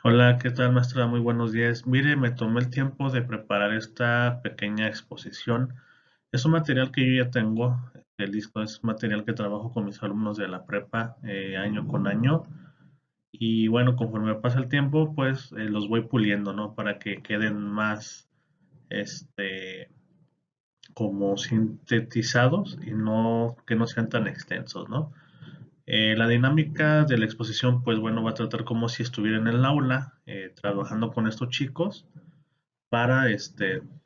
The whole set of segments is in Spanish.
Hola, ¿qué tal, maestra? Muy buenos días. Mire, me tomé el tiempo de preparar esta pequeña exposición. Es un material que yo ya tengo, listo, es material que trabajo con mis alumnos de la prepa año con año. Y bueno, conforme pasa el tiempo, pues los voy puliendo, ¿no? Para que queden más, este, como sintetizados y no, que no sean tan extensos, ¿no? La dinámica de la exposición, pues bueno, va a tratar como si estuviera en el aula, trabajando con estos chicos para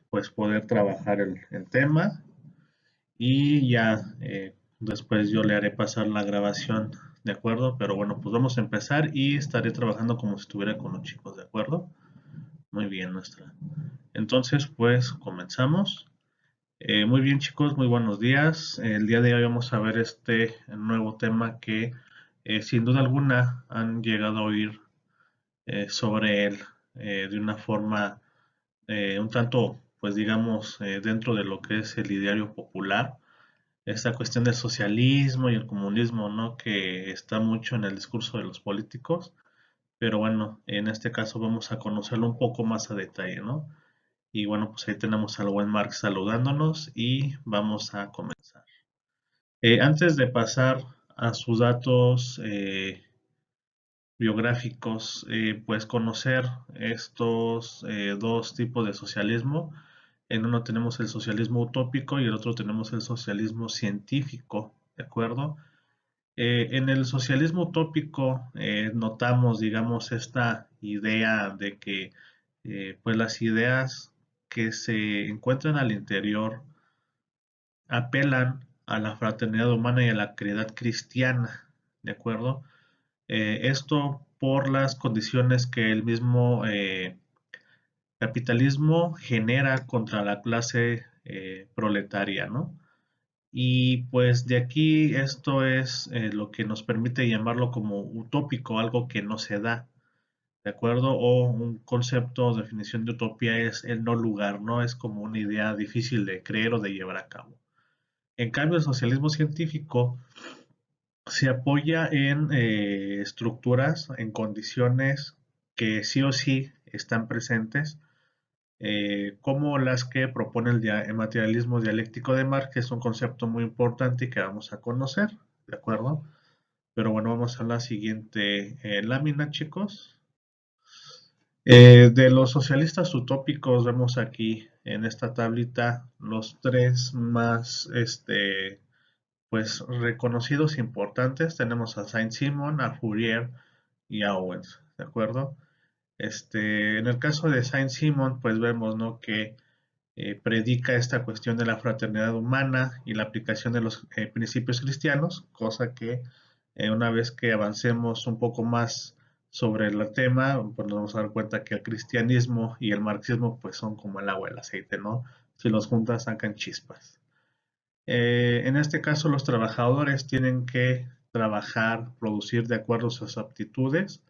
pues poder trabajar el tema y ya después yo le haré pasar la grabación, ¿de acuerdo? Pero bueno, pues vamos a empezar y estaré trabajando como si estuviera con los chicos, ¿de acuerdo? Muy bien, nuestra. Entonces, pues comenzamos. Muy bien, chicos, muy buenos días. El día de hoy vamos a ver este nuevo tema que sin duda alguna han llegado a oír sobre él de una forma un tanto, pues digamos, dentro de lo que es el ideario popular, esta cuestión del socialismo y el comunismo, ¿no? Que está mucho en el discurso de los políticos, pero bueno, en este caso vamos a conocerlo un poco más a detalle, ¿no? Y bueno, pues ahí tenemos al buen Marx saludándonos y vamos a comenzar. Antes de pasar a sus datos biográficos, pues conocer estos dos tipos de socialismo. En uno tenemos el socialismo utópico y el otro tenemos el socialismo científico, ¿de acuerdo? En el socialismo utópico notamos, digamos, esta idea de que pues las ideas que se encuentran al interior apelan a la fraternidad humana y a la caridad cristiana, ¿de acuerdo? Esto por las condiciones que el mismo capitalismo genera contra la clase proletaria, ¿no? Y pues de aquí esto es lo que nos permite llamarlo como utópico, algo que no se da, ¿de acuerdo? O un concepto o definición de utopía es el no lugar, ¿no? Es como una idea difícil de creer o de llevar a cabo. En cambio, el socialismo científico se apoya en estructuras, en condiciones que sí o sí están presentes, como las que propone el materialismo dialéctico de Marx, que es un concepto muy importante y que vamos a conocer, ¿de acuerdo? Pero bueno, vamos a la siguiente lámina, chicos. De los socialistas utópicos vemos aquí en esta tablita los tres más pues reconocidos importantes. Tenemos a Saint-Simon, a Fourier y a Owens, ¿de acuerdo? En el caso de Saint-Simon, pues vemos, ¿no? Que predica esta cuestión de la fraternidad humana y la aplicación de los principios cristianos, cosa que una vez que avancemos un poco más sobre el tema, pues nos vamos a dar cuenta que el cristianismo y el marxismo pues son como el agua y el aceite, ¿no? Si los juntas sacan chispas. En este caso los trabajadores tienen que trabajar, producir de acuerdo a sus aptitudes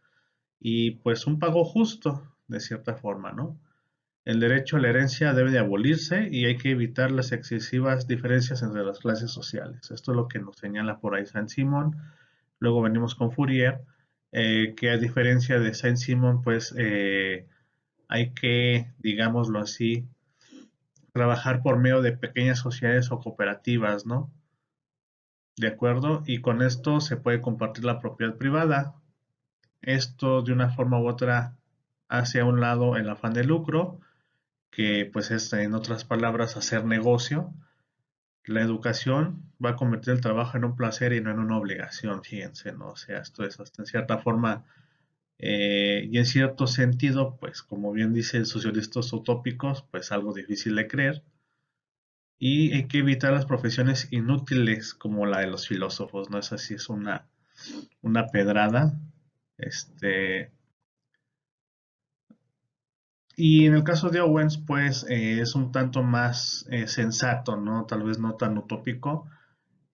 y pues un pago justo, de cierta forma, ¿no? El derecho a la herencia debe de abolirse y hay que evitar las excesivas diferencias entre las clases sociales. Esto es lo que nos señala por ahí Saint-Simon. Luego venimos con Fourier, que a diferencia de Saint-Simon, pues hay que, digámoslo así, trabajar por medio de pequeñas sociedades o cooperativas, ¿no? ¿De acuerdo? Y con esto se puede compartir la propiedad privada. Esto de una forma u otra hace a un lado el afán de lucro, que pues es en otras palabras hacer negocio. La educación va a convertir el trabajo en un placer y no en una obligación, fíjense, ¿no? O sea, esto es hasta en cierta forma y en cierto sentido, pues como bien dice el socialistas utópicos, pues algo difícil de creer. Y hay que evitar las profesiones inútiles como la de los filósofos, ¿no? Esa sí es una pedrada. Este, y en el caso de Owens, pues es un tanto más sensato, ¿no? Tal vez no tan utópico,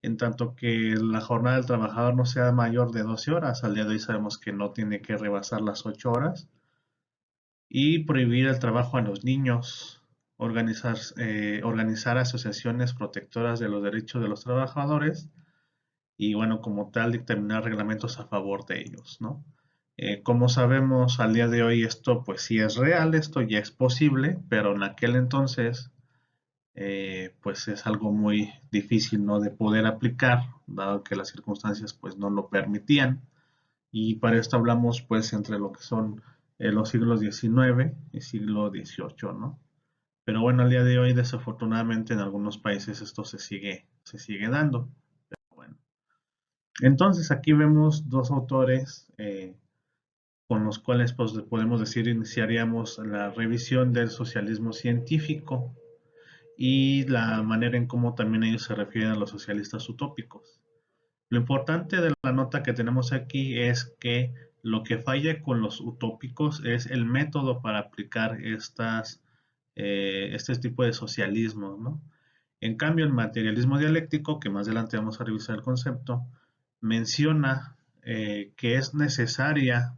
en tanto que la jornada del trabajador no sea mayor de 12 horas. Al día de hoy sabemos que no tiene que rebasar las 8 horas. Y prohibir el trabajo a los niños. Organizar asociaciones protectoras de los derechos de los trabajadores y bueno, como tal, dictaminar reglamentos a favor de ellos, ¿no? Como sabemos, al día de hoy esto pues sí es real, esto ya es posible, pero en aquel entonces pues es algo muy difícil, ¿no?, de poder aplicar, dado que las circunstancias pues no lo permitían. Y para esto hablamos pues entre lo que son los siglos XIX y siglo XVIII, ¿no? Pero bueno, al día de hoy desafortunadamente en algunos países esto se sigue dando. Bueno, entonces aquí vemos dos autores con los cuales pues, podemos decir iniciaríamos la revisión del socialismo científico y la manera en cómo también ellos se refieren a los socialistas utópicos. Lo importante de la nota que tenemos aquí es que lo que falla con los utópicos es el método para aplicar este tipo de socialismo, ¿no? En cambio, el materialismo dialéctico, que más adelante vamos a revisar el concepto, menciona que es necesaria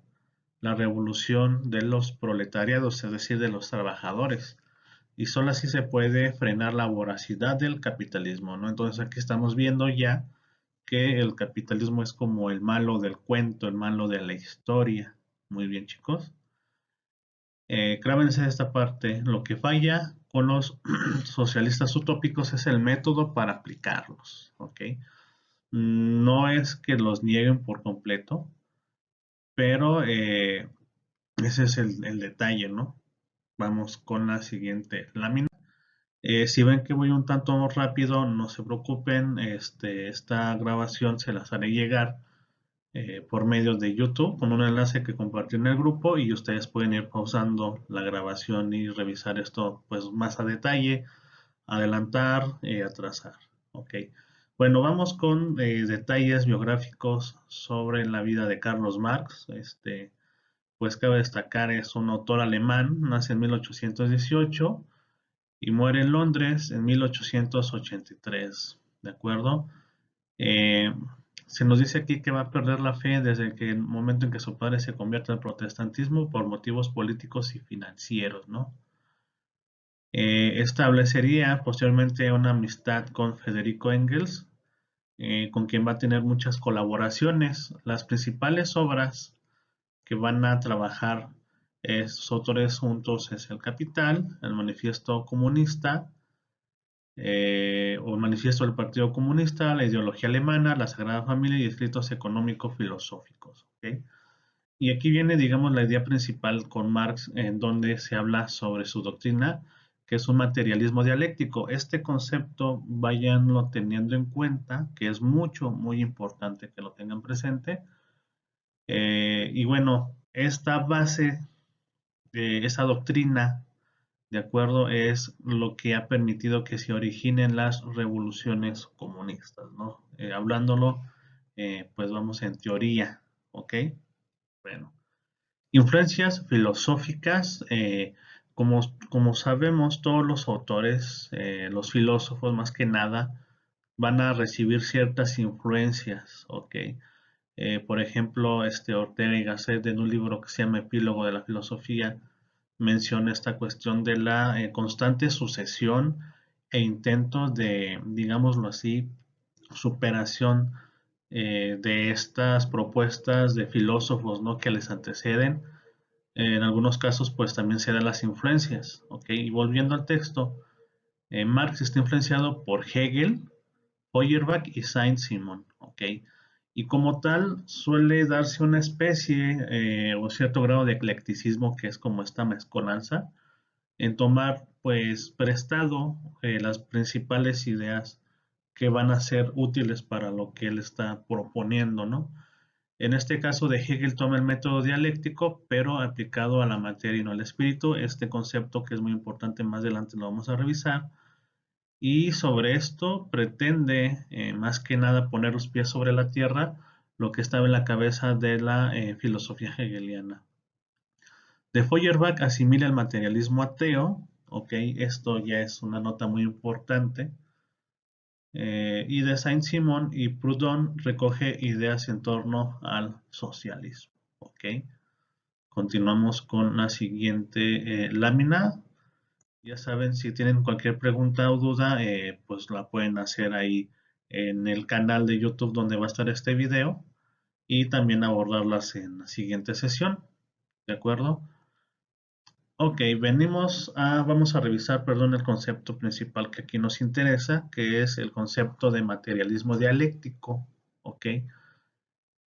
la revolución de los proletariados, es decir, de los trabajadores, y solo así se puede frenar la voracidad del capitalismo, ¿no? Entonces aquí estamos viendo ya que el capitalismo es como el malo del cuento, el malo de la historia. Muy bien, chicos. Clávense esta parte. Lo que falla con los socialistas utópicos es el método para aplicarlos, ¿ok? No es que los nieguen por completo, pero ese es el detalle, ¿no? Vamos con la siguiente lámina. Si ven que voy un tanto rápido, no se preocupen, esta grabación se las haré llegar por medio de YouTube con un enlace que compartí en el grupo y ustedes pueden ir pausando la grabación y revisar esto pues más a detalle, adelantar, atrasar. Ok. Bueno, vamos con detalles biográficos sobre la vida de Carlos Marx. Pues cabe destacar, es un autor alemán, nace en 1818 y muere en Londres en 1883, ¿de acuerdo? Eh, Se nos dice aquí que va a perder la fe desde que el momento en que su padre se convierte al protestantismo por motivos políticos y financieros, ¿no? Establecería posteriormente una amistad con Federico Engels, con quien va a tener muchas colaboraciones. Las principales obras que van a trabajar sus autores juntos es El Capital, el Manifiesto Comunista, o el Manifiesto del Partido Comunista, la ideología alemana, la Sagrada Familia y escritos económico-filosóficos. ¿Okay? Y aquí viene, digamos, la idea principal con Marx, en donde se habla sobre su doctrina, que es un materialismo dialéctico. Este concepto, váyanlo teniendo en cuenta, que es muy importante que lo tengan presente. Y bueno, esta base, esa doctrina, de acuerdo, es lo que ha permitido que se originen las revoluciones comunistas, ¿no? Hablándolo, pues vamos en teoría, ¿ok? Bueno, influencias filosóficas, como sabemos, todos los autores, los filósofos más que nada, van a recibir ciertas influencias, ¿ok? Por ejemplo, Ortega y Gasset en un libro que se llama Epílogo de la Filosofía menciona esta cuestión de la constante sucesión e intentos de, digámoslo así, superación de estas propuestas de filósofos, ¿no?, que les anteceden. En algunos casos, pues también se dan las influencias, ¿ok? Y volviendo al texto, Marx está influenciado por Hegel, Feuerbach y Saint-Simon, ¿ok? Y como tal suele darse una especie o cierto grado de eclecticismo, que es como esta mezcolanza, en tomar pues prestado las principales ideas que van a ser útiles para lo que él está proponiendo, ¿no? En este caso de Hegel toma el método dialéctico, pero aplicado a la materia y no al espíritu, este concepto que es muy importante, más adelante lo vamos a revisar, y sobre esto pretende más que nada poner los pies sobre la tierra, lo que estaba en la cabeza de la filosofía hegeliana. De Feuerbach asimila el materialismo ateo, ok, esto ya es una nota muy importante, y de Saint-Simon y Proudhon recoge ideas en torno al socialismo, ok. Continuamos con la siguiente lámina. Ya saben, si tienen cualquier pregunta o duda, pues la pueden hacer ahí en el canal de YouTube donde va a estar este video. y también abordarlas en la siguiente sesión, ¿de acuerdo? Ok, vamos a revisar, perdón, el concepto principal que aquí nos interesa, que es el concepto de materialismo dialéctico, ¿ok?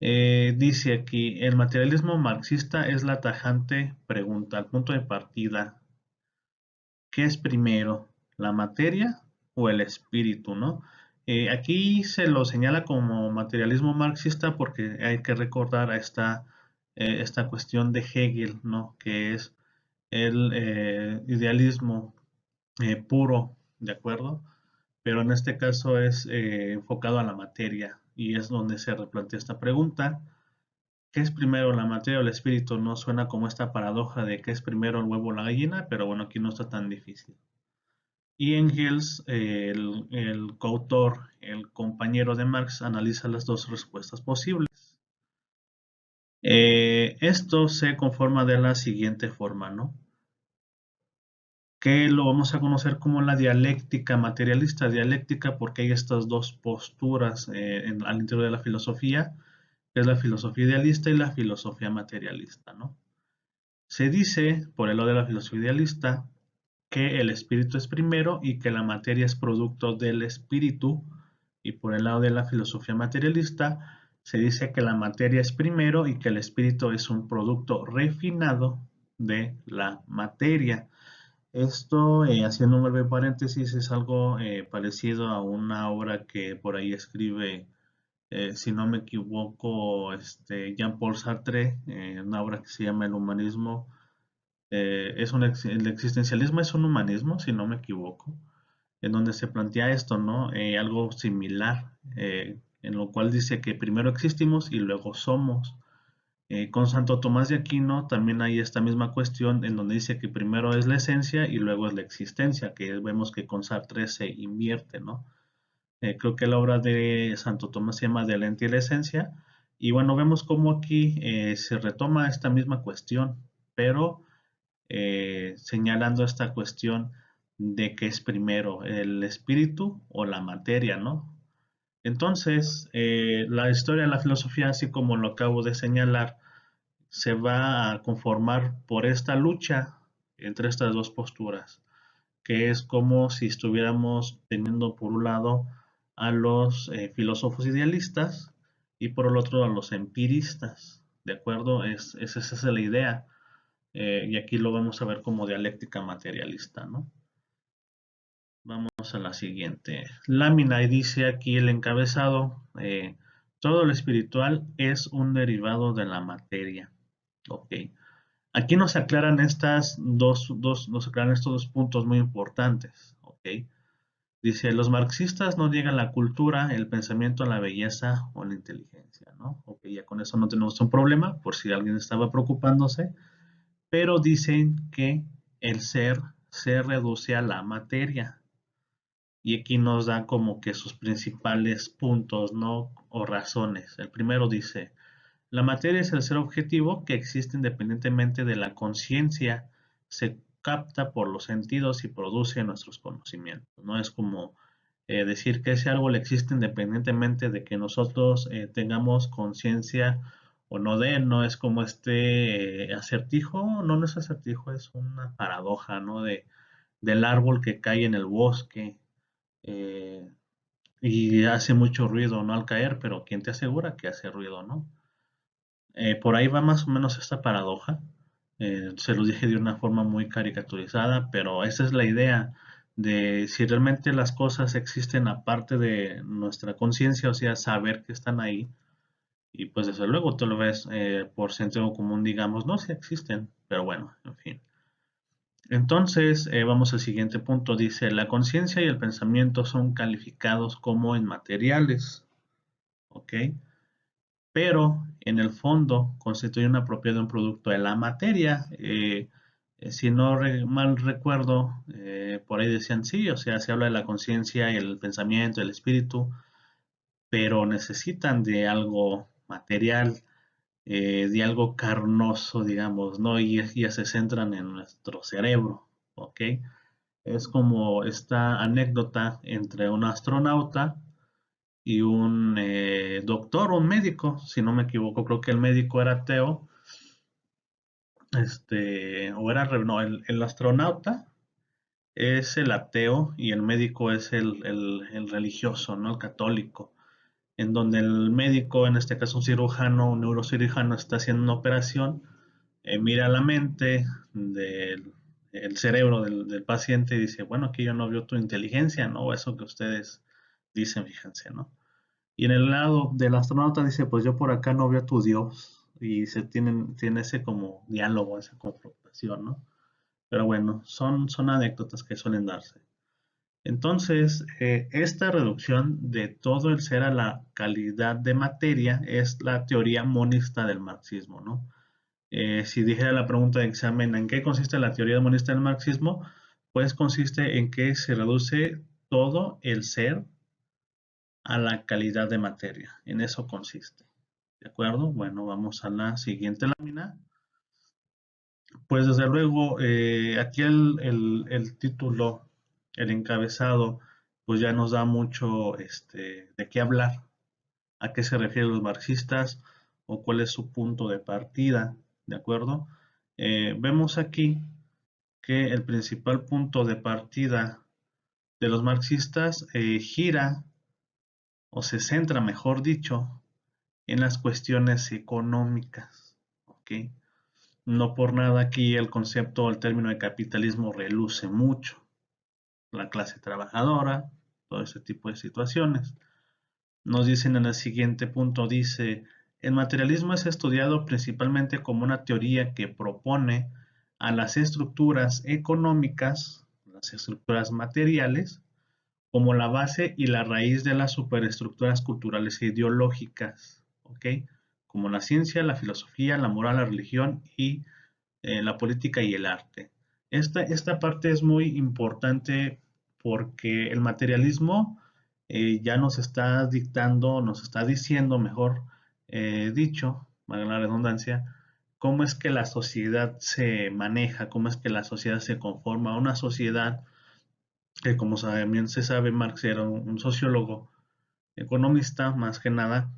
Dice aquí, el materialismo marxista es la tajante pregunta, el punto de partida, ¿qué es primero, la materia o el espíritu, no? Aquí se lo señala como materialismo marxista porque hay que recordar a esta cuestión de Hegel, ¿no? Que es el idealismo puro, ¿de acuerdo? Pero en este caso es enfocado a la materia y es donde se replantea esta pregunta. ¿Qué es primero, la materia o el espíritu? No suena como esta paradoja de qué es primero el huevo o la gallina, pero bueno, aquí no está tan difícil. Y Engels, el coautor, el compañero de Marx, analiza las dos respuestas posibles. Esto se conforma de la siguiente forma, ¿no? Que lo vamos a conocer como la dialéctica materialista, dialéctica porque hay estas dos posturas al interior de la filosofía, que es la filosofía idealista y la filosofía materialista, ¿no? Se dice, por el lado de la filosofía idealista, que el espíritu es primero y que la materia es producto del espíritu, y por el lado de la filosofía materialista, se dice que la materia es primero y que el espíritu es un producto refinado de la materia. Esto, haciendo un breve paréntesis, es algo parecido a una obra que por ahí escribe, si no me equivoco, Jean-Paul Sartre, una obra que se llama El humanismo. El existencialismo es un humanismo, si no me equivoco, en donde se plantea esto, ¿no? Algo similar, en lo cual dice que primero existimos y luego somos. Con Santo Tomás de Aquino también hay esta misma cuestión en donde dice que primero es la esencia y luego es la existencia, que vemos que con Sartre se invierte, ¿no? Creo que la obra de Santo Tomás se llama De la ente y la esencia, y bueno, vemos cómo aquí se retoma esta misma cuestión, pero señalando esta cuestión de que es primero el espíritu o la materia, ¿no? Entonces, la historia de la filosofía, así como lo acabo de señalar, se va a conformar por esta lucha entre estas dos posturas, que es como si estuviéramos teniendo por un lado a los filósofos idealistas y por el otro a los empiristas, ¿de acuerdo? Esa es la idea, y aquí lo vamos a ver como dialéctica materialista, ¿no? Vamos a la siguiente lámina y dice aquí el encabezado, todo lo espiritual es un derivado de la materia. Ok. Aquí nos aclaran estos dos puntos muy importantes. Ok. Dice, los marxistas no niegan la cultura, el pensamiento, la belleza o la inteligencia, ¿no? Ok, ya con eso no tenemos un problema, por si alguien estaba preocupándose, pero dicen que el ser se reduce a la materia. Y aquí nos dan como que sus principales puntos, ¿no? O razones. El primero dice, la materia es el ser objetivo que existe independientemente de la conciencia, se capta por los sentidos y produce nuestros conocimientos. No es como decir que ese árbol existe independientemente de que nosotros tengamos conciencia o no de él, no es como este acertijo, no, no es acertijo, es una paradoja, ¿no? Del árbol que cae en el bosque eh, y hace mucho ruido, ¿no? Al caer, pero ¿quién te asegura que hace ruido, no? Por ahí va más o menos esta paradoja. Se lo dije de una forma muy caricaturizada, pero esa es la idea de si realmente las cosas existen aparte de nuestra conciencia, o sea, saber que están ahí. Y pues desde luego tú lo ves por sentido común, digamos, no, sí existen, pero bueno, en fin. Entonces, vamos al siguiente punto. Dice, la conciencia y el pensamiento son calificados como inmateriales, ¿ok? Pero en el fondo constituye una propiedad de un producto de la materia. Si no mal recuerdo, por ahí decían sí, o sea, se habla de la conciencia y el pensamiento, el espíritu, pero necesitan de algo material, de algo carnoso, digamos, ¿no? Y ya se centran en nuestro cerebro, ¿ok? Es como esta anécdota entre un astronauta y un doctor, un médico, si no me equivoco, creo que el médico era ateo, o era, no, el astronauta es el ateo y el médico es el religioso, ¿no? El católico, en donde el médico, en este caso un cirujano, un neurocirujano, está haciendo una operación, mira la mente del el cerebro del paciente y dice, bueno, aquí yo no veo tu inteligencia, ¿no? Eso que ustedes dicen, fíjense, ¿no? Y en el lado del astronauta dice, pues yo por acá no veo a tu Dios. Y tiene ese como diálogo, esa confrontación, ¿no? Pero bueno, son anécdotas que suelen darse. Entonces, esta reducción de todo el ser a la calidad de materia es la teoría monista del marxismo, ¿no? Si dijera la pregunta de examen, ¿en qué consiste la teoría monista del marxismo? Pues consiste en que se reduce todo el ser a la calidad de materia. En eso consiste. ¿De acuerdo? Bueno, vamos a la siguiente lámina. Pues desde luego, aquí el título, el encabezado, pues ya nos da mucho de qué hablar, a qué se refieren los marxistas o cuál es su punto de partida, ¿de acuerdo? Vemos aquí que el principal punto de partida de los marxistas gira o se centra, mejor dicho, en las cuestiones económicas, ¿ok? No por nada aquí el concepto o el término de capitalismo reluce mucho. La clase trabajadora, todo ese tipo de situaciones. Nos dicen en el siguiente punto, dice, el materialismo es estudiado principalmente como una teoría que propone a las estructuras económicas, las estructuras materiales, como la base y la raíz de las superestructuras culturales e ideológicas, ¿ok? Como la ciencia, la filosofía, la moral, la religión y la política y el arte. Esta parte es muy importante porque el materialismo ya nos está dictando, nos está diciendo, mejor dicho, valga la redundancia, cómo es que la sociedad se maneja, cómo es que la sociedad se conforma. Una sociedad que, como bien se sabe, Marx era un sociólogo, economista, más que nada,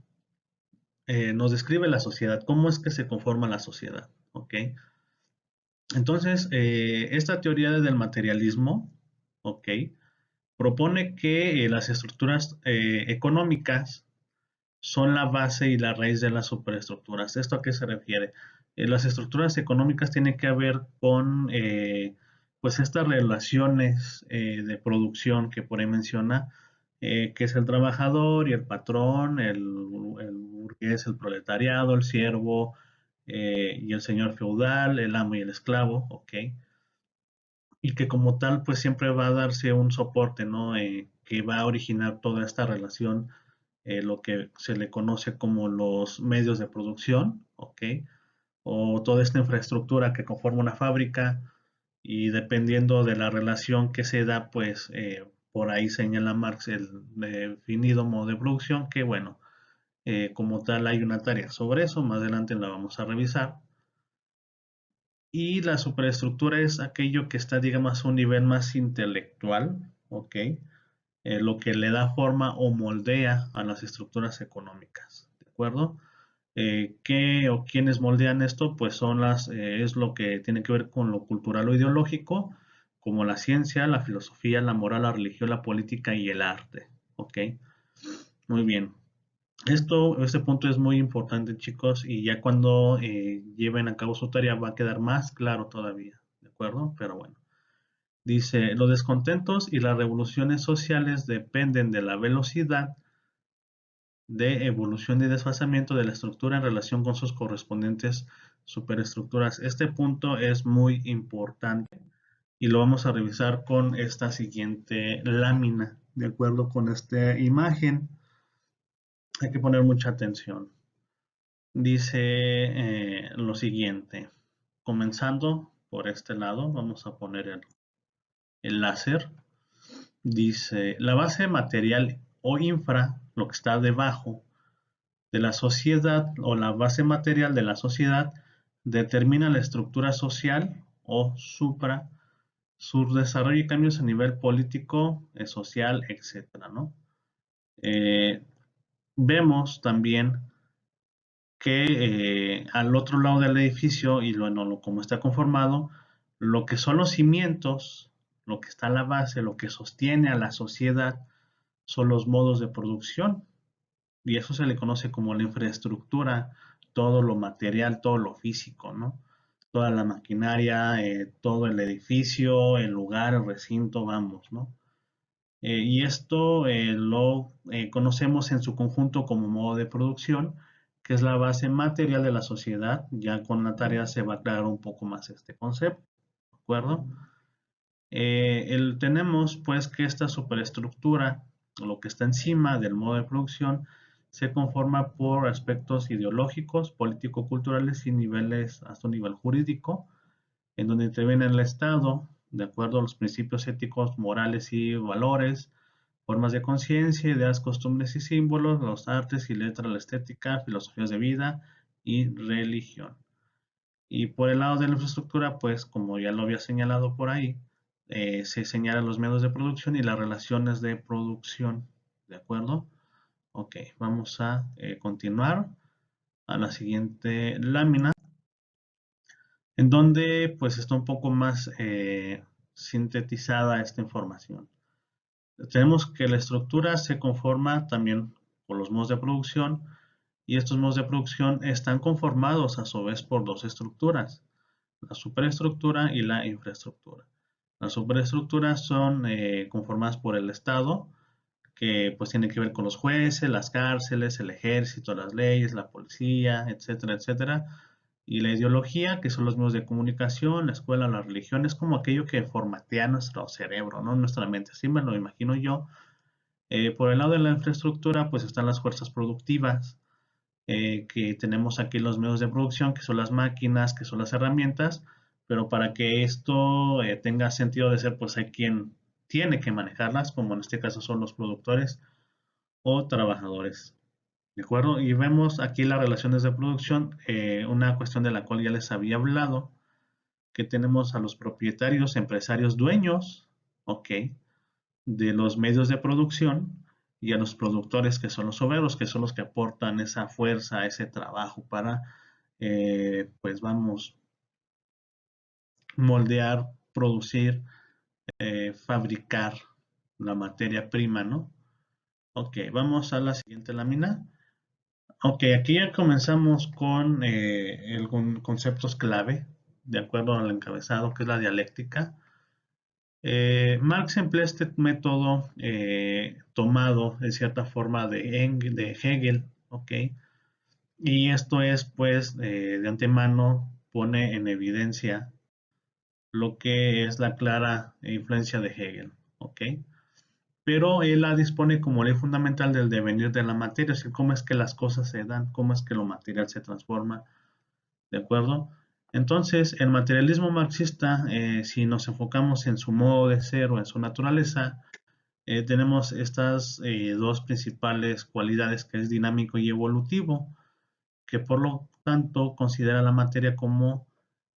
nos describe la sociedad, cómo es que se conforma la sociedad, ¿ok? Entonces, esta teoría del materialismo, ¿ok? Propone que las estructuras económicas son la base y la raíz de las superestructuras. ¿Esto a qué se refiere? Las estructuras económicas tienen que ver con, pues, estas relaciones de producción que por ahí menciona, que es el trabajador y el patrón, el burgués, el proletariado, el siervo y el señor feudal, el amo y el esclavo, ¿ok? Y que como tal pues siempre va a darse un soporte, ¿no? Que va a originar toda esta relación, lo que se le conoce como los medios de producción, ¿ok? O toda esta infraestructura que conforma una fábrica y dependiendo de la relación que se da, pues por ahí señala Marx el definido modo de producción, que bueno, como tal hay una tarea sobre eso, más adelante la vamos a revisar. Y la superestructura es aquello que está, digamos, a un nivel más intelectual, ¿ok? Lo que le da forma o moldea a las estructuras económicas, ¿de acuerdo? ¿Qué o quiénes moldean esto? Pues es lo que tiene que ver con lo cultural o ideológico, como la ciencia, la filosofía, la moral, la religión, la política y el arte, ¿ok? Muy bien. Este punto es muy importante, chicos, y ya cuando lleven a cabo su tarea va a quedar más claro todavía, ¿de acuerdo? Pero bueno, dice, los descontentos y las revoluciones sociales dependen de la velocidad de evolución y desfasamiento de la estructura en relación con sus correspondientes superestructuras. Este punto es muy importante y lo vamos a revisar con esta siguiente lámina, de acuerdo con esta imagen. Hay que poner mucha atención. Dice lo siguiente, comenzando por este lado, vamos a poner el láser. Dice, la base material o infra, lo que está debajo de la sociedad o la base material de la sociedad, determina la estructura social o supra, su desarrollo y cambios a nivel político, social, etcétera, ¿no? vemos también que al otro lado del edificio y como está conformado, lo que son los cimientos, lo que está a la base, lo que sostiene a la sociedad, son los modos de producción. Y eso se le conoce como la infraestructura, todo lo material, todo lo físico, ¿no? Toda la maquinaria, todo el edificio, el lugar, el recinto, vamos, ¿no? Y esto lo conocemos en su conjunto como modo de producción, que es la base material de la sociedad. Ya con la tarea se va a aclarar un poco más este concepto, ¿de acuerdo? Tenemos pues que esta superestructura, lo que está encima del modo de producción, se conforma por aspectos ideológicos, político-culturales y niveles hasta un nivel jurídico, en donde interviene el Estado, de acuerdo a los principios éticos, morales y valores, formas de conciencia, ideas, costumbres y símbolos, los artes y letras, la estética, filosofías de vida y religión. Y por el lado de la infraestructura, pues como ya lo había señalado por ahí, se señalan los medios de producción y las relaciones de producción. ¿De acuerdo? Ok, vamos a continuar a la siguiente lámina, en donde pues está un poco más sintetizada esta información. Tenemos que la estructura se conforma también por los modos de producción y estos modos de producción están conformados a su vez por dos estructuras, la superestructura y la infraestructura. Las superestructuras son conformadas por el Estado, que pues tiene que ver con los jueces, las cárceles, el ejército, las leyes, la policía, etcétera, etcétera. Y la ideología, que son los medios de comunicación, la escuela, la religión, es como aquello que formatea nuestro cerebro, ¿no? Nuestra mente, así me lo imagino yo. Por el lado de la infraestructura, pues están las fuerzas productivas, que tenemos aquí los medios de producción, que son las máquinas, que son las herramientas, pero para que esto tenga sentido de ser, pues hay quien tiene que manejarlas, como en este caso son los productores o trabajadores. ¿De acuerdo? Y vemos aquí las relaciones de producción, una cuestión de la cual ya les había hablado, que tenemos a los propietarios, empresarios, dueños, ok, de los medios de producción y a los productores que son los obreros, que son los que aportan esa fuerza, ese trabajo para, pues vamos, moldear, producir, fabricar la materia prima, ¿no? Ok, vamos a la siguiente lámina. Ok, aquí ya comenzamos con conceptos clave, de acuerdo al encabezado, que es la dialéctica. Marx emplea este método tomado en cierta forma de Hegel, ¿ok? Y esto es, pues, de antemano pone en evidencia lo que es la clara influencia de Hegel, ¿ok? Pero él la dispone como ley fundamental del devenir de la materia, es decir, cómo es que las cosas se dan, cómo es que lo material se transforma, ¿de acuerdo? Entonces, el materialismo marxista, si nos enfocamos en su modo de ser o en su naturaleza, tenemos estas dos principales cualidades, que es dinámico y evolutivo, que por lo tanto considera la materia como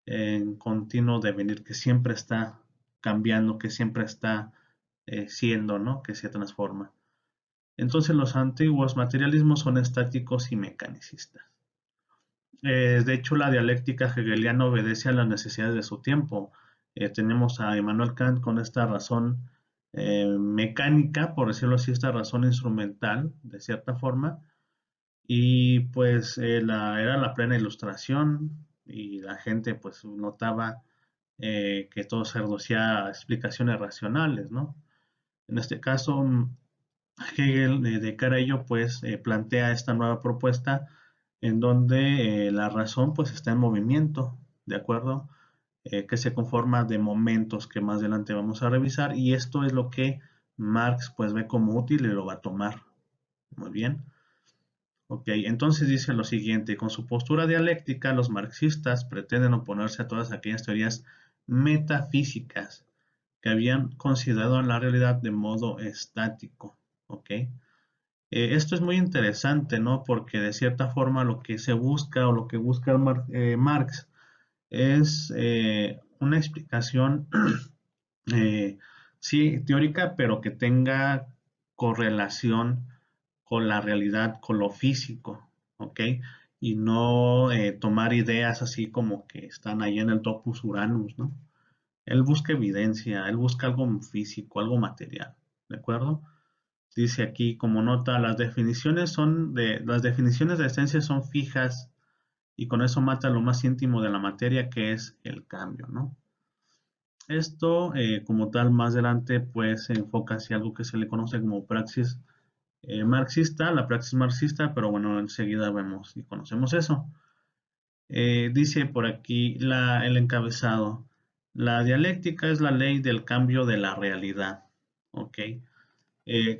en continuo devenir, que siempre está cambiando, que siempre está siendo, ¿no? Que se transforma. Entonces los antiguos materialismos son estáticos y mecanicistas. De hecho, la dialéctica hegeliana obedece a las necesidades de su tiempo. Tenemos a Immanuel Kant con esta razón mecánica, por decirlo así, esta razón instrumental, de cierta forma, y pues era la plena ilustración y la gente pues notaba que todo se reducía a explicaciones racionales, ¿no? En este caso, Hegel, de cara a ello, pues plantea esta nueva propuesta en donde la razón pues está en movimiento, ¿de acuerdo? Que se conforma de momentos que más adelante vamos a revisar y esto es lo que Marx pues ve como útil y lo va a tomar. Muy bien. Ok, entonces dice lo siguiente, con su postura dialéctica, los marxistas pretenden oponerse a todas aquellas teorías metafísicas que habían considerado la realidad de modo estático. Ok, esto es muy interesante, ¿no? Porque de cierta forma lo que se busca o lo que busca Marx es una explicación, eh, sí, teórica, pero que tenga correlación con la realidad, con lo físico, ¿ok? Y no tomar ideas así como que están ahí en el topus Uranus, ¿no? Él busca evidencia, él busca algo físico, algo material, ¿de acuerdo? Dice aquí como nota, las definiciones de esencia son fijas y con eso mata lo más íntimo de la materia que es el cambio, ¿no? Esto, como tal, más adelante, pues se enfoca hacia algo que se le conoce como praxis marxista, la praxis marxista, pero bueno, enseguida vemos y conocemos eso. Dice por aquí el encabezado, la dialéctica es la ley del cambio de la realidad, ¿ok?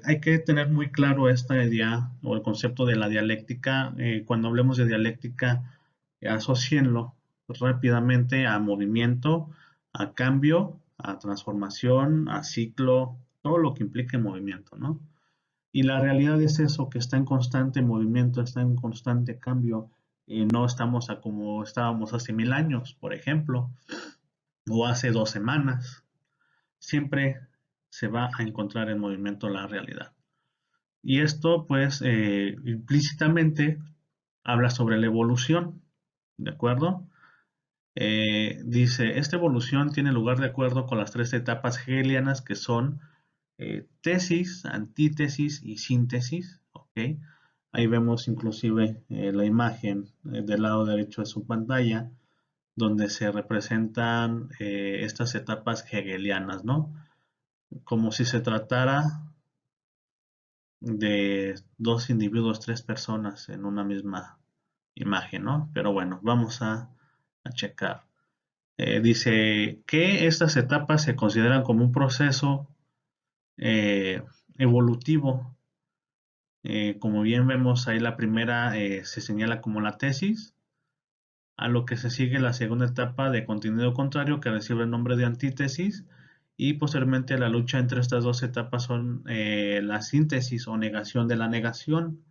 Hay que tener muy claro esta idea o el concepto de la dialéctica. Cuando hablemos de dialéctica, asocienlo rápidamente a movimiento, a cambio, a transformación, a ciclo, todo lo que implique movimiento, ¿no? Y la realidad es eso, que está en constante movimiento, está en constante cambio. No estamos a como estábamos hace 1000 años, por ejemplo, o hace 2 semanas. Siempre se va a encontrar en movimiento la realidad. Y esto, pues, implícitamente habla sobre la evolución, ¿de acuerdo? Dice, esta evolución tiene lugar de acuerdo con las tres etapas hegelianas que son tesis, antítesis y síntesis, ¿ok? Ahí vemos inclusive la imagen del lado derecho de su pantalla, donde se representan estas etapas hegelianas, ¿no? Como si se tratara de dos individuos, tres personas en una misma imagen, ¿no? Pero bueno, vamos a checar. Dice que estas etapas se consideran como un proceso evolutivo. Como bien vemos ahí la primera se señala como la tesis, a lo que se sigue la segunda etapa de contenido contrario que recibe el nombre de antítesis y posteriormente la lucha entre estas dos etapas son la síntesis o negación de la negación.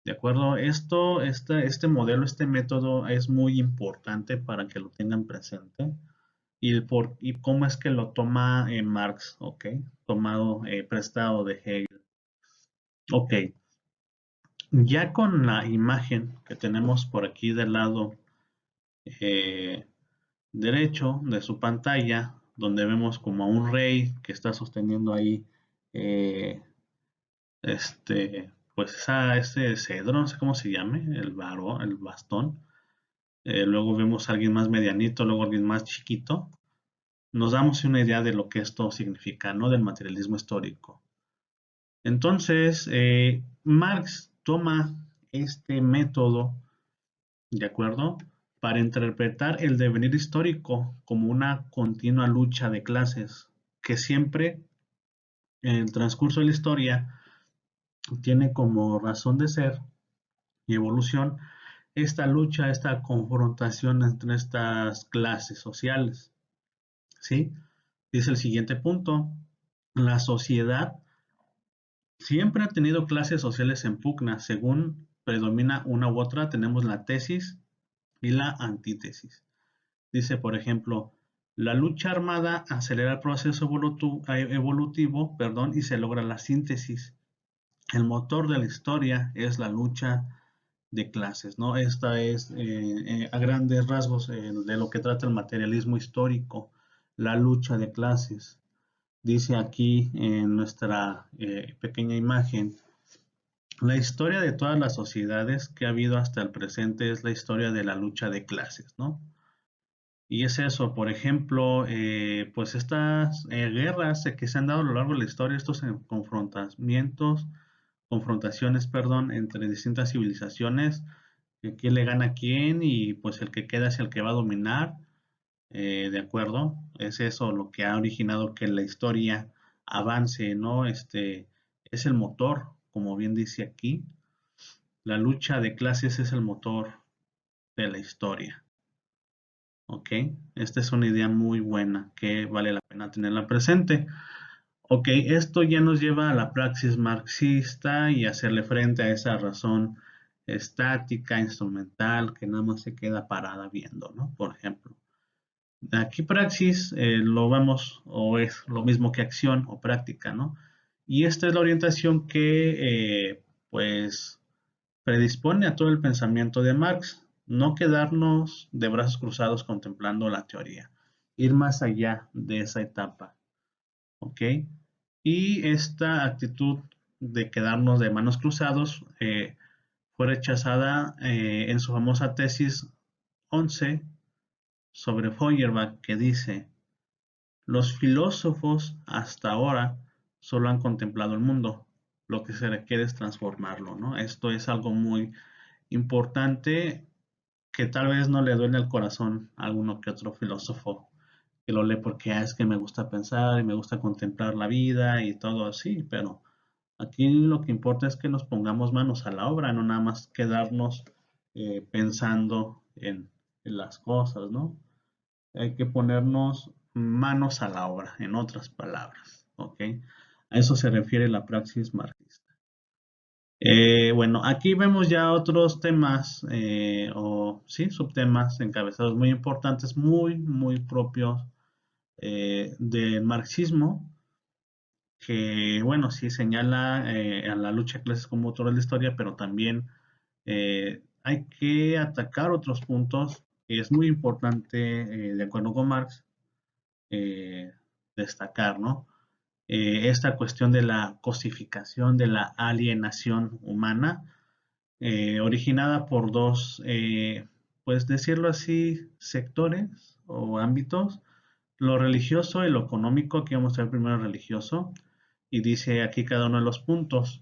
¿De acuerdo? Este modelo, este método es muy importante para que lo tengan presente. Y cómo es que lo toma Marx, ¿ok? Tomado, prestado de Hegel. Ok, ya con la imagen que tenemos por aquí del lado eh, derecho de su pantalla, donde vemos como a un rey que está sosteniendo ahí eh, pues ese cedro, no sé cómo se llame, el bastón. Luego vemos a alguien más medianito, luego alguien más chiquito. Nos damos una idea de lo que esto significa, ¿no? Del materialismo histórico. Entonces, Marx toma este método, ¿de acuerdo? Para interpretar el devenir histórico como una continua lucha de clases, que siempre en el transcurso de la historia tiene como razón de ser y evolución esta lucha, esta confrontación entre estas clases sociales, ¿sí? Dice el siguiente punto, la sociedad siempre ha tenido clases sociales en pugna, según predomina una u otra, tenemos la tesis y la antítesis. Dice, por ejemplo, la lucha armada acelera el proceso evolutivo, y se logra la síntesis. El motor de la historia es la lucha de clases, ¿no? Esta es a grandes rasgos de lo que trata el materialismo histórico, la lucha de clases. Dice aquí en nuestra pequeña imagen, la historia de todas las sociedades que ha habido hasta el presente es la historia de la lucha de clases, ¿no? Y es eso, por ejemplo, pues estas guerras que se han dado a lo largo de la historia, estos confrontaciones, perdón, entre distintas civilizaciones, quién le gana a quién y pues el que queda es el que va a dominar, ¿de acuerdo? Es eso lo que ha originado que la historia avance, ¿no? Es el motor, como bien dice aquí, la lucha de clases es el motor de la historia. ¿Ok? Esta es una idea muy buena que vale la pena tenerla presente. Ok, esto ya nos lleva a la praxis marxista y hacerle frente a esa razón estática, instrumental, que nada más se queda parada viendo, ¿no? Por ejemplo. Aquí praxis lo vamos o es lo mismo que acción o práctica, ¿no? Y esta es la orientación que pues predispone a todo el pensamiento de Marx, no quedarnos de brazos cruzados contemplando la teoría, ir más allá de esa etapa, ¿ok? Y esta actitud de quedarnos de manos cruzados fue rechazada en su famosa tesis 11 sobre Feuerbach, que dice: los filósofos hasta ahora solo han contemplado el mundo, lo que se requiere es transformarlo, ¿no? Esto es algo muy importante que tal vez no le duele el corazón a alguno que otro filósofo que lo lee porque es que me gusta pensar y me gusta contemplar la vida y todo así, pero aquí lo que importa es que nos pongamos manos a la obra, no nada más quedarnos pensando en las cosas, ¿no? Hay que ponernos manos a la obra, en otras palabras, ¿ok? A eso se refiere la praxis marxista. Bueno, aquí vemos ya otros temas o sí, subtemas encabezados muy importantes, muy propios del marxismo, que bueno, sí señala a la lucha de clases como motor de la historia, pero también hay que atacar otros puntos. Es muy importante, de acuerdo con Marx, eh, destacar, ¿no? Esta cuestión de la cosificación, de la alienación humana, originada por dos, pues decirlo así, sectores o ámbitos, lo religioso y lo económico. Aquí vamos a ver primero el religioso, y dice aquí cada uno de los puntos.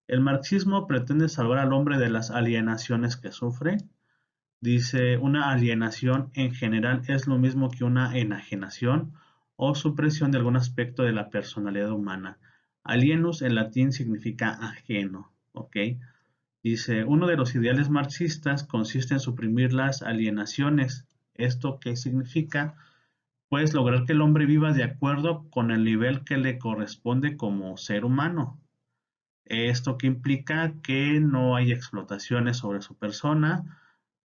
El marxismo pretende salvar al hombre de las alienaciones que sufre. Dice, una alienación en general es lo mismo que una enajenación o supresión de algún aspecto de la personalidad humana. Alienus en latín significa ajeno, ¿ok? Dice, uno de los ideales marxistas consiste en suprimir las alienaciones. ¿Esto qué significa? Pues lograr que el hombre viva de acuerdo con el nivel que le corresponde como ser humano. Esto que implica que no hay explotaciones sobre su persona,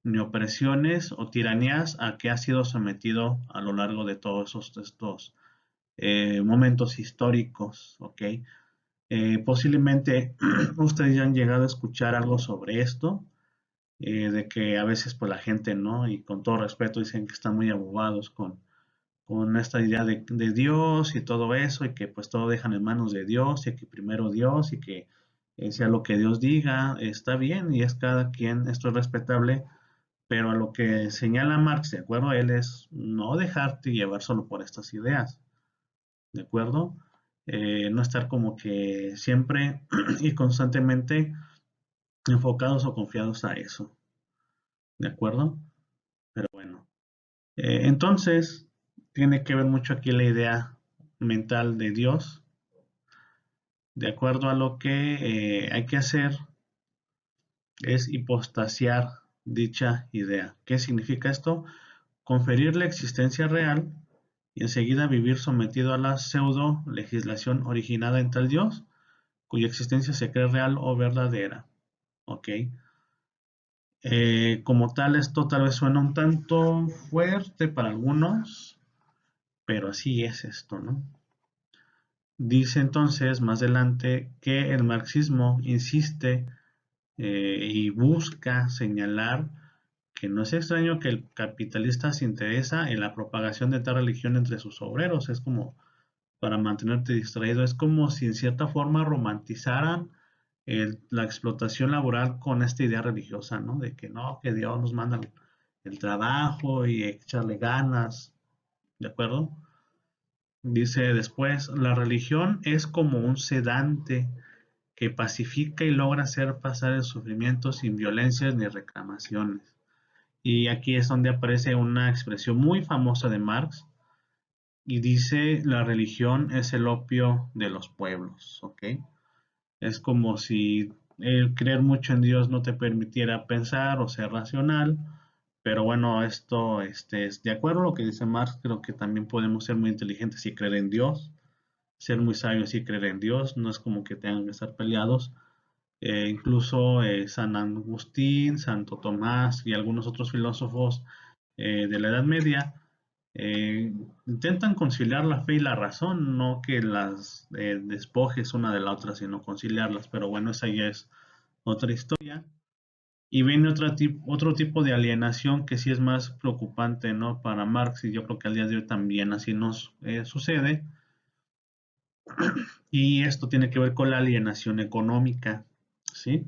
ni opresiones o tiranías a que ha sido sometido a lo largo de todos estos momentos históricos, ¿ok? Posiblemente ustedes ya han llegado a escuchar algo sobre esto, de que a veces pues la gente, ¿no? Y con todo respeto dicen que están muy abogados con esta idea de Dios y todo eso, y que pues todo dejan en manos de Dios, y que primero Dios, y que sea lo que Dios diga, está bien, y es cada quien, esto es respetable, pero a lo que señala Marx, ¿de acuerdo? Él es no dejarte llevar solo por estas ideas, ¿de acuerdo? No estar como que siempre y constantemente enfocados o confiados a eso, ¿de acuerdo? Pero bueno, entonces tiene que ver mucho aquí la idea mental de Dios, de acuerdo a lo que hay que hacer es hipostasiar dicha idea. ¿Qué significa esto? Conferirle existencia real y enseguida vivir sometido a la pseudo legislación originada en tal Dios, cuya existencia se cree real o verdadera. ¿Ok? Como tal, esto tal vez suena un tanto fuerte para algunos, pero así es esto, ¿no? Dice entonces más adelante que el marxismo insiste y busca señalar que no es extraño que el capitalista se interesa en la propagación de tal religión entre sus obreros. Es como para mantenerte distraído. Es como si en cierta forma romantizaran la explotación laboral con esta idea religiosa, ¿no? De que no, que Dios nos manda el trabajo y echarle ganas, ¿de acuerdo? Dice después, la religión es como un sedante que pacifica y logra hacer pasar el sufrimiento sin violencias ni reclamaciones. Y aquí es donde aparece una expresión muy famosa de Marx, y dice, la religión es el opio de los pueblos, ¿ok? Es como si el creer mucho en Dios no te permitiera pensar o ser racional, pero bueno, esto es de acuerdo a lo que dice Marx. Creo que también podemos ser muy inteligentes y creer en Dios, ser muy sabios y creer en Dios, no es como que tengan que estar peleados. Incluso San Agustín, Santo Tomás y algunos otros filósofos de la Edad Media eh, intentan conciliar la fe y la razón, no que las despojes una de la otra, sino conciliarlas. Pero bueno, esa ya es otra historia. Y viene otro tipo de alienación que sí es más preocupante, ¿no? Para Marx, y yo creo que al día de hoy también así nos sucede. Y esto tiene que ver con la alienación económica, ¿sí?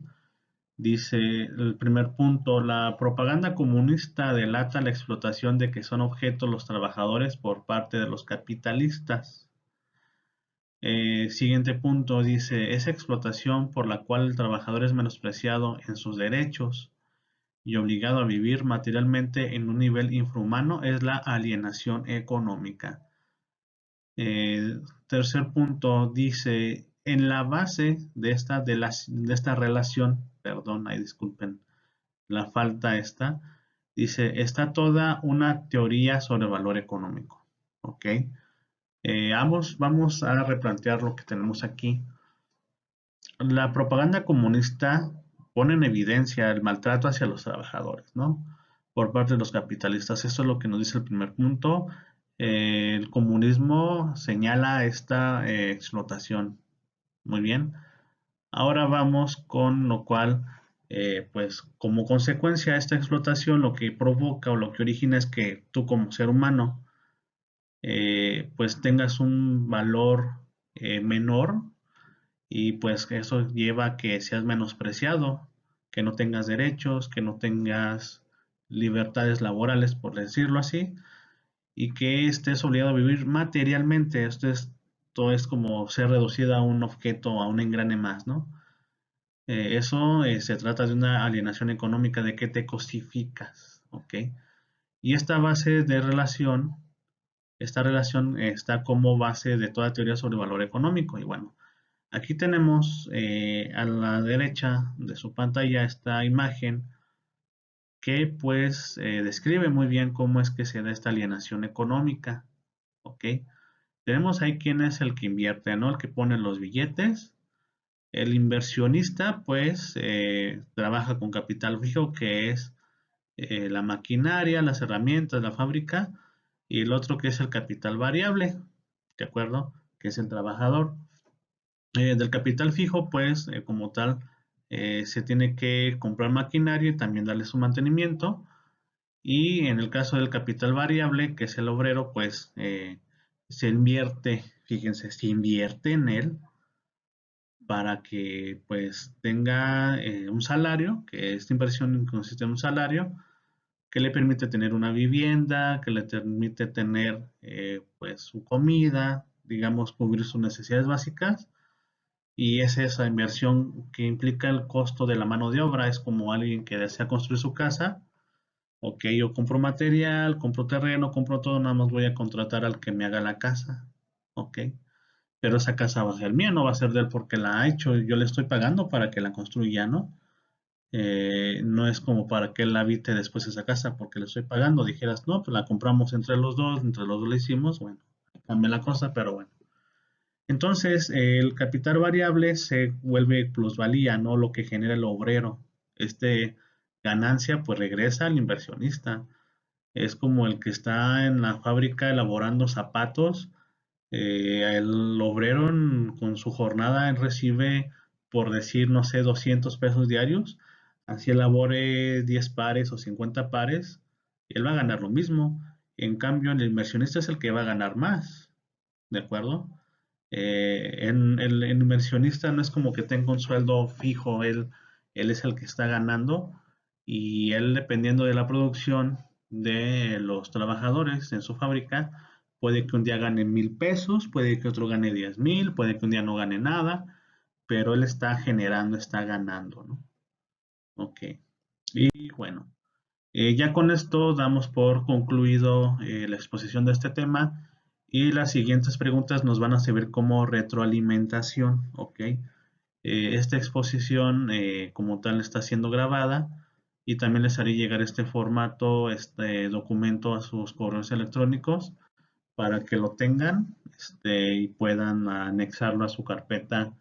Dice el primer punto, la propaganda comunista delata la explotación de que son objetos los trabajadores por parte de los capitalistas. Siguiente punto dice, esa explotación por la cual el trabajador es menospreciado en sus derechos y obligado a vivir materialmente en un nivel infrahumano es la alienación económica. Tercer punto dice, en la base de esta relación, perdón, ahí disculpen la falta esta, dice, está toda una teoría sobre valor económico. ¿Ok? Vamos a replantear lo que tenemos aquí. La propaganda comunista pone en evidencia el maltrato hacia los trabajadores, ¿no? Por parte de los capitalistas. Eso es lo que nos dice el primer punto. El comunismo señala esta explotación. Muy bien. Ahora vamos con lo cual, pues como consecuencia de esta explotación, lo que provoca o lo que origina es que tú como ser humano, pues tengas un valor menor y pues eso lleva a que seas menospreciado, que no tengas derechos, que no tengas libertades laborales, por decirlo así, y que estés obligado a vivir materialmente. Esto es como ser reducido a un objeto, a un engrane más, ¿no? Eso se trata de una alienación económica de que te cosificas, ¿ok? Y esta relación está como base de toda teoría sobre valor económico. Y bueno, aquí tenemos a la derecha de su pantalla esta imagen que pues describe muy bien cómo es que se da esta alienación económica, ¿ok? Tenemos ahí quién es el que invierte, ¿no? El que pone los billetes. El inversionista pues trabaja con capital fijo que es la maquinaria, las herramientas, la fábrica y el otro que es el capital variable, ¿de acuerdo? Que es el trabajador. Del capital fijo, pues, como tal, se tiene que comprar maquinaria y también darle su mantenimiento. Y en el caso del capital variable, que es el obrero, pues se invierte, fíjense, se invierte en él para que pues tenga un salario, que esta inversión consiste en un salario que le permite tener una vivienda, que le permite tener pues su comida, digamos, cubrir sus necesidades básicas y es esa inversión que implica el costo de la mano de obra. Es como alguien que desea construir su casa. Ok, yo compro material, compro terreno, compro todo, nada más voy a contratar al que me haga la casa. Ok, pero esa casa va a ser mía, no va a ser de él porque la ha hecho. Yo le estoy pagando para que la construya, ¿no? No es como para que él habite después esa casa porque le estoy pagando. Dijeras, no, pues la compramos entre los dos la hicimos. Bueno, cambia la cosa, pero bueno. Entonces, el capital variable se vuelve plusvalía, ¿no? Lo que genera el obrero. Este ganancia pues regresa al inversionista. Es como el que está en la fábrica elaborando zapatos. El obrero con su jornada recibe, por decir, no sé, 200 pesos diarios. Así elabore 10 pares o 50 pares, él va a ganar lo mismo. En cambio, el inversionista es el que va a ganar más. ¿De acuerdo? El inversionista no es como que tenga un sueldo fijo, él es el que está ganando y él dependiendo de la producción de los trabajadores en su fábrica, puede que un día gane 1,000 pesos, puede que otro gane 10,000, puede que un día no gane nada, pero él está generando, está ganando, ¿no? Ok. Y bueno, ya con esto damos por concluido la exposición de este tema y las siguientes preguntas nos van a servir como retroalimentación, ¿ok? Esta exposición como tal está siendo grabada y también les haré llegar este formato, este documento a sus correos electrónicos para que lo tengan y puedan anexarlo a su carpeta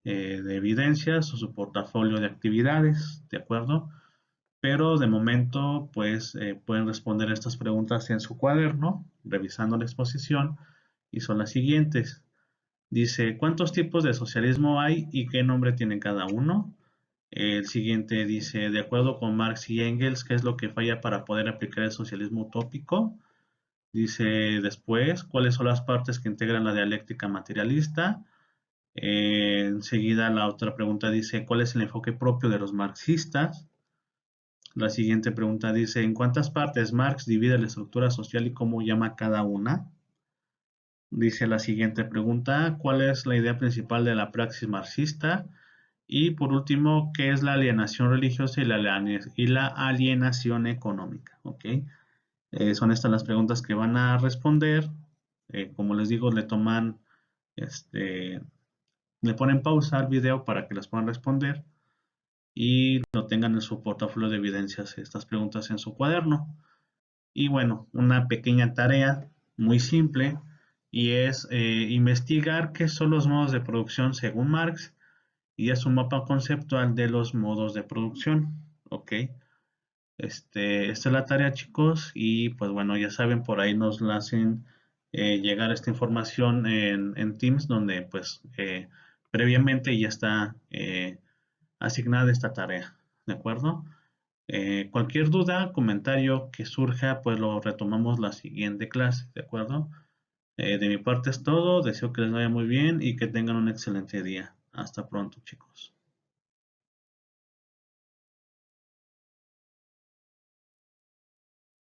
de evidencias o su portafolio de actividades, ¿de acuerdo? Pero de momento, pues pueden responder estas preguntas en su cuaderno, revisando la exposición, y son las siguientes. Dice, ¿cuántos tipos de socialismo hay y qué nombre tiene cada uno? El siguiente dice, de acuerdo con Marx y Engels, ¿qué es lo que falla para poder aplicar el socialismo utópico? Dice después, ¿cuáles son las partes que integran la dialéctica materialista? Enseguida la otra pregunta dice, ¿cuál es el enfoque propio de los marxistas? La siguiente pregunta dice, ¿en cuántas partes Marx divide la estructura social y cómo llama cada una? Dice la siguiente pregunta, ¿cuál es la idea principal de la praxis marxista? Y por último, ¿qué es la alienación religiosa y la alienación económica? ¿Ok? Son estas las preguntas que van a responder. Como les digo, este, le ponen pausa al video para que las puedan responder y lo tengan en su portafolio de evidencias estas preguntas en su cuaderno. Y bueno, una pequeña tarea muy simple y es investigar qué son los modos de producción según Marx y es un mapa conceptual de los modos de producción. ¿Ok? Esta es la tarea, chicos, y pues bueno, ya saben, por ahí nos la hacen llegar esta información en Teams, donde pues previamente ya está asignada esta tarea, ¿de acuerdo? Cualquier duda, comentario que surja, pues lo retomamos la siguiente clase, ¿de acuerdo? De mi parte es todo, deseo que les vaya muy bien y que tengan un excelente día. Hasta pronto, chicos.